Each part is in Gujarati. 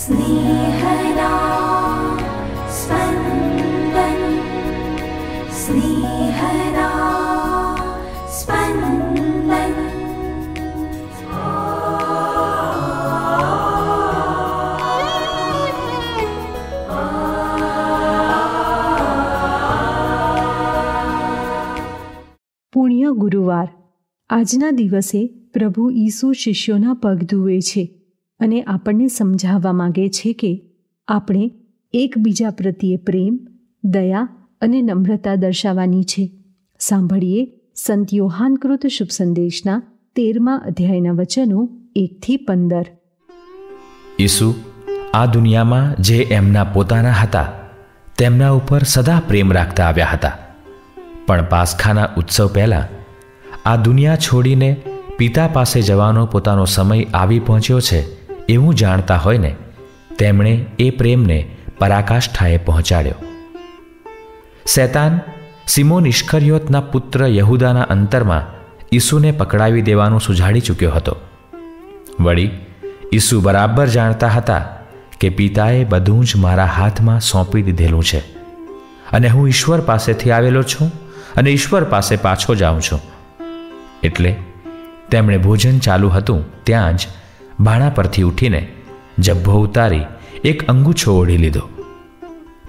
स्नेहदा स्पन्दन स्नेहदा स्पन्दन। પુણ્ય ગુરુવાર. આજના દિવસે પ્રભુ ઈસુ શિષ્યોના પગ ધુએ છે અને આપણને સમજાવવા માગે છે કે આપણે એકબીજા પ્રત્યે પ્રેમ, દયા અને નમ્રતા દર્શાવવાની છે. સાંભળીએ સંત યોહાનકૃત શુભ સંદેશના 13મા અધ્યાયના વચનો 1-15. ઈસુ આ દુનિયામાં જે એમના પોતાના હતા તેમના ઉપર સદા પ્રેમ રાખતા આવ્યા હતા, પણ પાસખાના ઉત્સવ પહેલાં આ દુનિયા છોડીને પિતા પાસે જવાનો પોતાનો સમય આવી પહોંચ્યો છે એવું જાણતા હોય ને તેમણે એ પ્રેમને પરાકાષ્ઠાએ પહોંચાડ્યો. શૈતાન સિમોન ઇસ્કરિયોતના પુત્ર યહૂદાના અંતરમાં ઈસુને પકડાવી દેવાનું સુઝાડી ચૂક્યો હતો. વળી ઈસુ બરાબર જાણતા હતા કે પિતાએ બધું જ મારા હાથમાં સોંપી દીધેલું છે અને હું ઈશ્વર પાસેથી આવેલો છું અને ઈશ્વર પાસે પાછો જાઉં છું. એટલે તેમણે ભોજન ચાલુ હતું ત્યાં જ બાણા પરથી ઉઠીને જબ્બો ઉતારી એક અંગૂછો ઓઢી લીધો.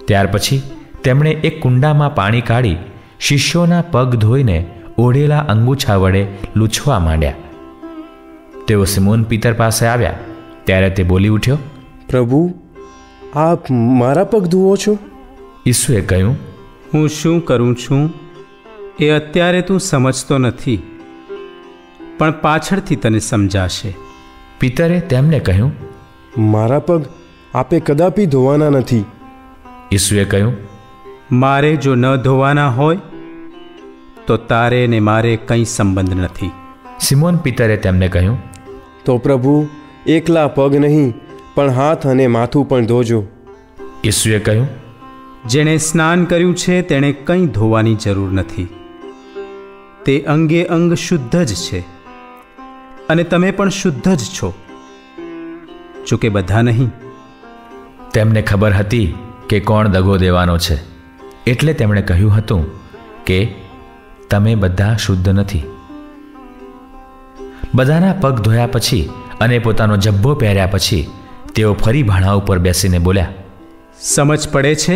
ત્યાર પછી તેમણે એક કુંડામાં પાણી કાઢી શિષ્યોના પગ ધોઈને ઓઢેલા અંગૂછા વડે લૂછવા માંડ્યા. તેઓ સિમોન પીતર પાસે આવ્યા ત્યારે તે બોલી ઉઠ્યો, પ્રભુ, આપ મારા પગ ધુઓ છો? ઈસુએ કહ્યું, હું શું કરું છું એ અત્યારે તું સમજતો નથી, પણ પાછળથી તને સમજાશે. પીતરે તેમને કહ્યું, મારા પગ આપે કદાપી ધોવાના નથી. ઈસુએ કહ્યું, મારે જો ન ધોવાના હોય તો તારે ને મારે કંઈ સંબંધ નથી. સિમોન પીતરે તેમને કહ્યું, તો પ્રભુ, એકલા પગ નહીં પણ હાથ અને માથું પણ ધોજો. ઈસુએ કહ્યું, જેણે સ્નાન કર્યું છે તેણે કંઈ ધોવાની જરૂર નથી. તે અંગે અંગ શુદ્ધ જ છે અને તમે પણ શુદ્ધ જ છો, જોકે બધા નહીં. તેમને ખબર હતી કે કોણ દગો દેવાનો છે, એટલે તેમણે કહ્યું હતું કે તમે બધા શુદ્ધ નથી. બધાના પગ ધોયા પછી અને પોતાનો જબ્બો પહેર્યા પછી તેઓ ફરી ભાણા ઉપર બેસીને બોલ્યા, સમજ પડે છે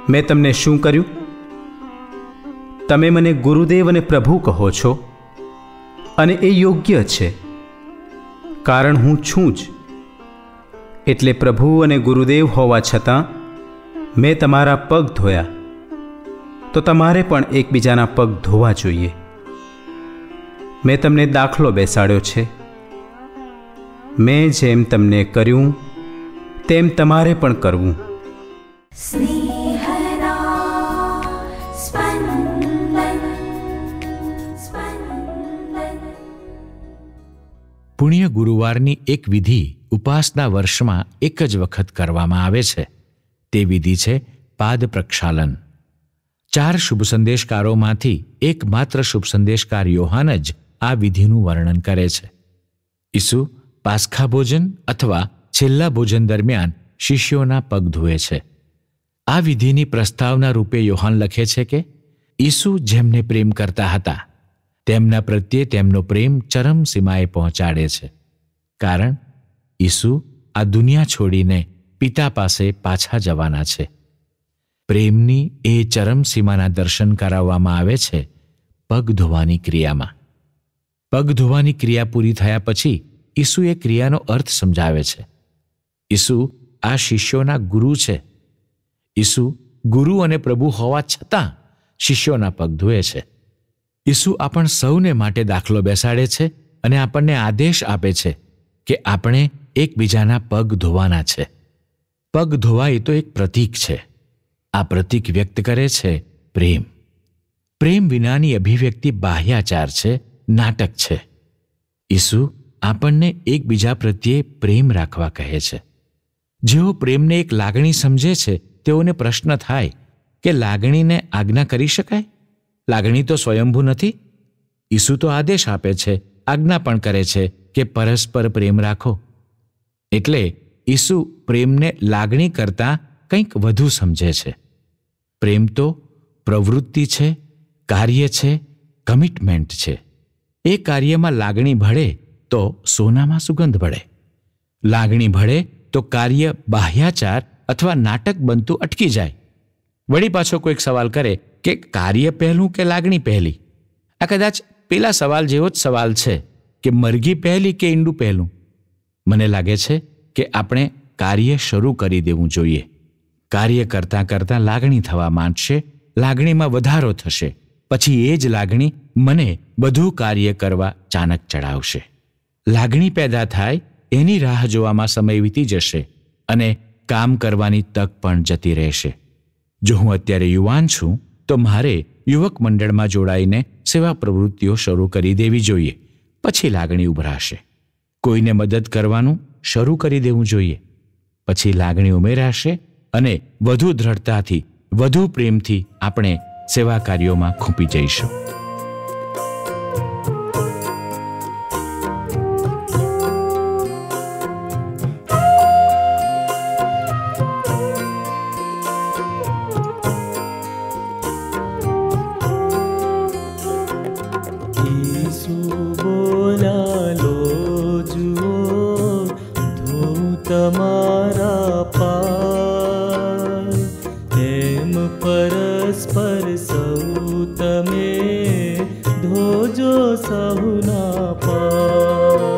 મેં તમને શું કર્યું? તમે મને ગુરુદેવ અને પ્રભુ કહો છો અને એ યોગ્ય છે, કારણ હું છું જ. એટલે પ્રભુ અને ગુરુદેવ હોવા છતાં મેં તમારા પગ ધોયા, તો તમારે પણ એકબીજાના પગ ધોવા જોઈએ. મેં તમને દાખલો બેસાડ્યો છે. મેં જેમ તમને કર્યું તેમ તમારે પણ કરવું. स्नेहदा स्पन्दन स्पन्दन। પુણ્ય ગુરુવારની એક વિધિ ઉપાસના વર્ષમાં એક જ વખત કરવામાં આવે છે. તે વિધિ છે પાદ પ્રક્ષાલન. 4 શુભ સંદેશકારોમાંથી એકમાત્ર શુભ સંદેશકાર યોહાન જ આ વિધિનું વર્ણન કરે છે. ઈસુ પાસ્ખા ભોજન અથવા છેલ્લા ભોજન દરમિયાન શિષ્યોના પગ ધુએ છે. આ વિધિની પ્રસ્તાવના રૂપે યોહાન લખે છે કે ઈસુ જેમને પ્રેમ કરતા હતા તેમના પ્રત્યે તેમનો પ્રેમ ચરમસીમાએ પહોંચાડે છે, કારણ ઈસુ આ દુનિયા છોડીને પિતા પાસે પાછા જવાના છે. પ્રેમની એ ચરમસીમાના દર્શન કરાવવામાં આવે છે પગ ધોવાની ક્રિયામાં. પગ ધોવાની ક્રિયા પૂરી થયા પછી ઈસુ એ ક્રિયાનો અર્થ સમજાવે છે. ઈસુ આ શિષ્યોના ગુરુ છે. ઈસુ ગુરુ અને પ્રભુ હોવા છતાં શિષ્યોના પગ ધોએ છે. ઈસુ આપણ સૌને માટે દાખલો બેસાડે છે અને આપણને આદેશ આપે છે કે આપણે એકબીજાના પગ ધોવાના છે. પગ ધોવા એ તો એક પ્રતીક છે. આ પ્રતીક વ્યક્ત કરે છે પ્રેમ. પ્રેમ વિનાની અભિવ્યક્તિ બાહ્યાચાર છે, નાટક છે. ઈસુ આપણને એકબીજા પ્રત્યે પ્રેમ રાખવા કહે છે. જેઓ પ્રેમને એક લાગણી સમજે છે તેઓને પ્રશ્ન થાય કે લાગણીને આજ્ઞા કરી શકાય? લાગણી તો સ્વયંભૂ નથી. ઈસુ તો આદેશ આપે છે, આજ્ઞા પણ કરે છે કે પરસ્પર પ્રેમ રાખો. એટલે ઈસુ પ્રેમને લાગણી કરતાં કંઈક વધુ સમજે છે. પ્રેમ તો પ્રવૃત્તિ છે, કાર્ય છે, કમિટમેન્ટ છે. એ કાર્યમાં લાગણી ભળે તો સોનામાં સુગંધ ભળે. લાગણી ભળે તો કાર્ય બાહ્યાચાર અથવા નાટક બનતું અટકી જાય. વળી પાછો કોઈક સવાલ કરે કે કાર્ય પહેલું કે લાગણી પહેલી? આ કદાચ પેલા સવાલ જેવો જ સવાલ છે કે મરઘી પહેલી કે ઈંડું પહેલું. મને લાગે છે કે આપણે કાર્ય શરૂ કરી દેવું જોઈએ. કાર્ય કરતાં કરતાં લાગણી થવા માંડશે, લાગણીમાં વધારો થશે, પછી એ જ લાગણી મને બધું કાર્ય કરવા ચાનક ચડાવશે. લાગણી પેદા થાય એની રાહ જોવામાં સમય વીતી જશે અને કામ કરવાની તક પણ જતી રહેશે. જો હું અત્યારે યુવાન છું તો મારે યુવક મંડળમાં જોડાઈને સેવા પ્રવૃત્તિઓ શરૂ કરી દેવી જોઈએ. પછી લાગણી ઉભરાશે. કોઈને મદદ કરવાનું શરૂ કરી દેવું જોઈએ. પછી લાગણી ઉમેરાશે અને વધુ દ્રઢતાથી, વધુ પ્રેમથી આપણે સેવા કાર્યોમાં ખૂંપી જઈશું. તમારા પાર એમ પરસ્પર સૌ તમે ધોજો સહુના પાર.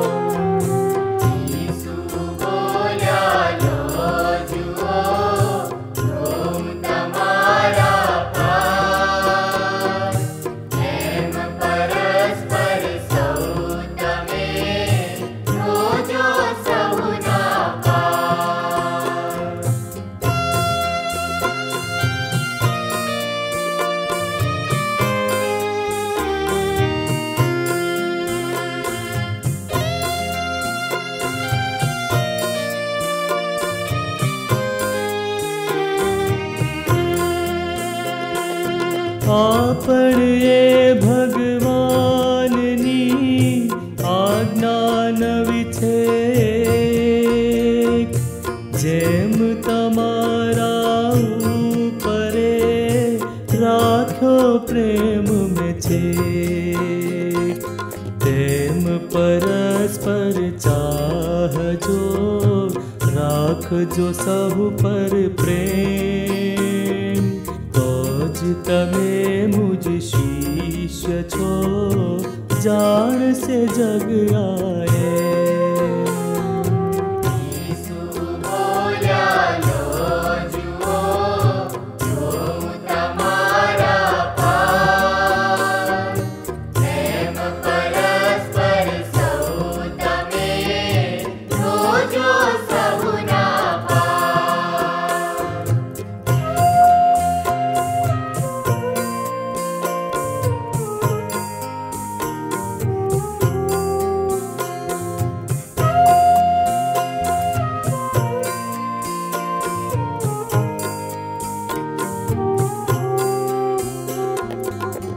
આપણે ભગવાનની આજ્ઞા નવી છે, જેમ તમારા ઉપરે રાખ્યો પ્રેમ મેં છે, તેમ પરસ્પર ચાહજો, રાખજો સહુ પર પ્રેમ. તમે મુझ શિષ્ય છો, જાણશે જગ આએ.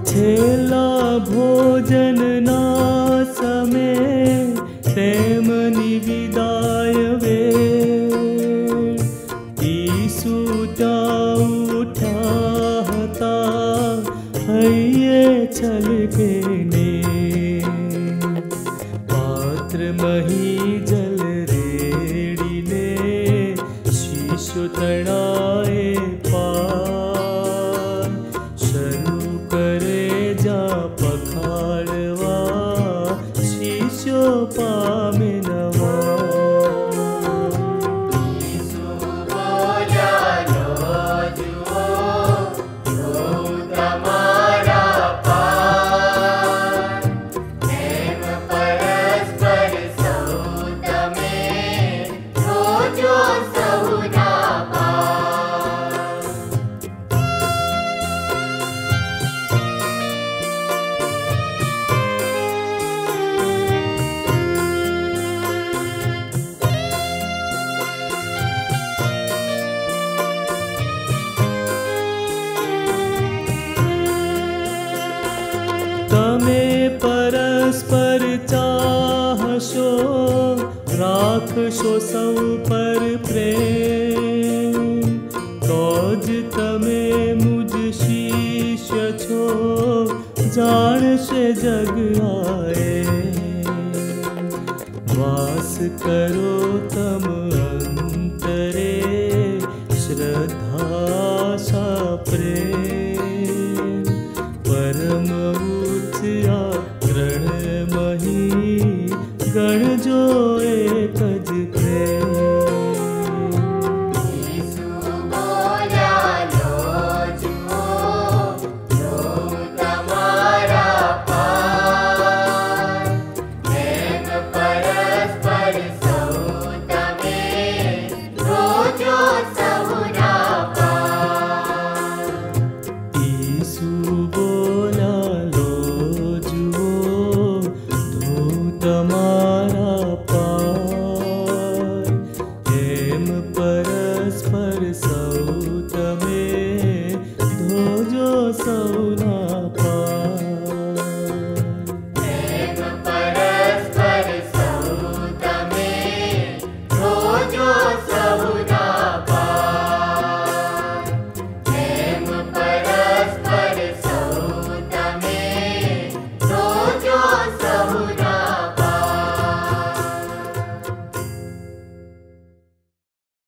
છેલ્લા ભોજનના સમય તેમની વિદાય વેળ ઈસુ ત્યાં ઉઠ્યા હતા હૈયે છલકેને, પાત્ર મહી જલ રેડીને શિષ્યો તણાએ પાર. શરૂ કરે જા પખાડવા, શિષ્યો પામે નવા. તમે પરસ્પર ચાહશો, રાખ રાખશો સૌ પર પ્રેમ, તો જ તમે મુજ શિષ્ય છો, જાણશે જગ આએ. વાસ કરો તમ અંતરે, શ્રદ્ધા સા પ્રેમ, પરમ ઉચ્ચ આકરણ મહી, ગણજો એક જ પ્રેમ. તમારા પાર, એમ પર